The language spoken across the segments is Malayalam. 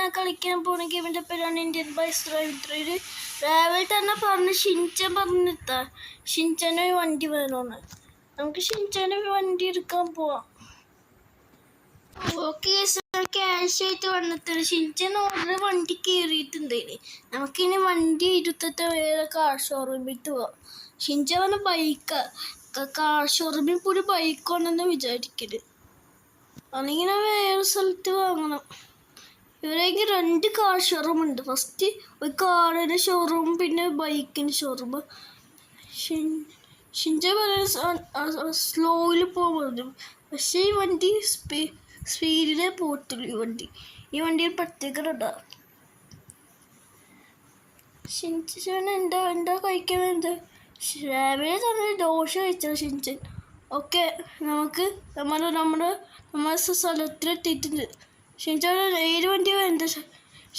ഞാൻ കളിക്കാൻ പോണ ഗെയിമിൻ്റെ പേരാണ് ഇന്ത്യൻ ബൈസ് ഡ്രൈവ്. രാവിലെ തന്നെ പറഞ്ഞ് ഷിൻചൻ പറഞ്ഞിട്ടാ ഷിൻചന് വണ്ടി വേണമെന്ന്. നമുക്ക് ഷിൻചന് വണ്ടി എടുക്കാൻ പോവാം. ഓക്കെ, ക്യാഷ് ആയിട്ട് വന്നിട്ട് ഷിൻചൻ ഓർഡർ വണ്ടി കയറിയിട്ടുണ്ടായില്ലേ. നമുക്കിനി വണ്ടി എടുത്തിട്ട് വേറെ കാർ ഷോറൂമിൽ പോവാം. ഷിൻചൻ പറഞ്ഞ ബൈക്ക് കാർ ഷോറൂമിൽ പോയി ബൈക്കാണെന്ന് വിചാരിക്കരുത്, അല്ലെങ്കിൽ വേറെ സ്ഥലത്ത് വാങ്ങണം. ഇവരെങ്കിൽ 2 കാർ ഷോറൂം ഉണ്ട്. ഫസ്റ്റ് ഒരു കാറിൻ്റെ ഷോറൂം, പിന്നെ ബൈക്കിൻ്റെ ഷോറൂം. ഷിൻചൻ പറയുന്നത് സ്ലോയിൽ പോകുന്നു, പക്ഷേ ഈ വണ്ടി സ്പീഡിലേ പോകത്തുള്ളൂ. ഈ വണ്ടിയിൽ പ്രത്യേകത ഉണ്ടാകും. ഷിൻചൻ എന്താ കഴിക്കാൻ വേണ്ടത്? രാവിലെ തന്നെ ദോശ കഴിച്ചത് ഷിൻചൻ. ഓക്കെ, നമുക്ക് നമ്മുടെ സ്ഥലത്തിലെത്തിയിട്ടുണ്ട്. ഷിൻചൻ ഏത് വണ്ടിയാണ് വേണ്ടത്?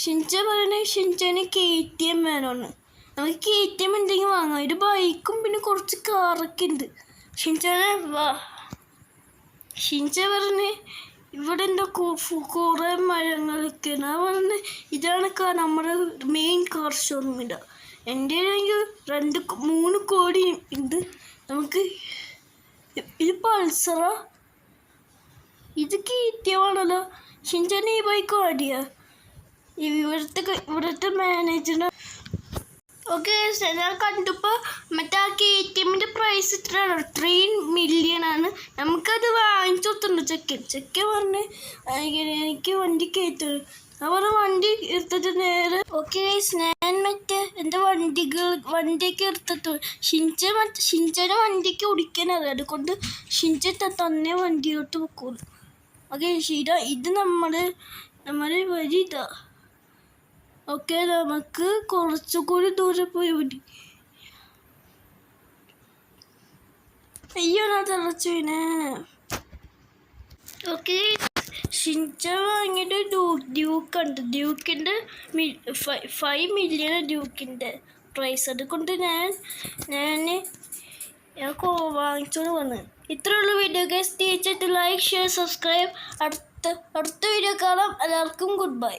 ഷിൻചൻ പറയുന്നത് ഷിൻചന് KTM വേണമെന്ന്. നമുക്ക് KTM ഉണ്ടെങ്കിൽ വാങ്ങാം. ഒരു ബൈക്കും പിന്നെ കുറച്ച് കാറൊക്കെ ഉണ്ട്. ഷിൻചൻ പറഞ്ഞ് ഇവിടെ എന്താ കുറേ മരങ്ങളൊക്കെ ഉണ്ട്. ഞാൻ പറഞ്ഞ് ഇതാണ് നമ്മുടെ മെയിൻ കാർ ഷോറൂമിൻ്റെ. എൻ്റെ ആണെങ്കിൽ 2-3 കോടി ഉണ്ട്. നമുക്ക് ഇത് പൾസറാ, ഇത് KTM ആണല്ലോ. ഷിൻചൻ ഈ ബൈക്ക് ഓടിയാ ഇവിടുത്തെ മാനേജറിന്. ഓക്കെ, ഞാൻ കണ്ടപ്പോൾ മറ്റേ ആ KTMൻ്റെ പ്രൈസ് ഇത്രയാണ്, 3 മില്യൺ ആണ്. നമുക്കത് വാങ്ങിച്ചു കൊടുത്തിട്ടുണ്ട്. ചെക്കൻ പറഞ്ഞ് എനിക്ക് വണ്ടി കയറ്റുള്ളൂ. അവർ വണ്ടി എടുത്തിട്ട് നേരെ. ഓക്കെ, ഞാൻ മറ്റേ എൻ്റെ വണ്ടിയൊക്കെ എടുത്തിട്ട് ഷിൻചന് വണ്ടിക്ക് ഓടിക്കാനറിയാം. അതുകൊണ്ട് ഷിൻചൻ തന്നെ വണ്ടിയോട്ട് വെക്കുള്ളൂ. ഓക്കെ, ഇത് നമ്മുടെ വഴി ഇതാ. ഓക്കെ, നമുക്ക് കുറച്ചുകൂടി ദൂരെ പോയി മതി. അയ്യോ, ഞാൻ തിളച്ചു വീണേ. ഓക്കെ, ഷിൻചൻ വാങ്ങിയിട്ട് ഡ്യൂക്ക് ഉണ്ട്. ഡ്യൂക്കിൻ്റെ 5 മില്യൺ ഡ്യൂക്കിൻ്റെ പ്രൈസ്. അതുകൊണ്ട് ഞാൻ വാങ്ങിച്ചോണ്ട് വന്ന്. ഇത്രയുള്ള വീഡിയോ ഗൈസ്. തീർച്ചയായിട്ടും ലൈക്ക്, ഷെയർ, സബ്സ്ക്രൈബ്. അടുത്ത വീഡിയോ കാണാം. എല്ലാവർക്കും ഗുഡ് ബൈ.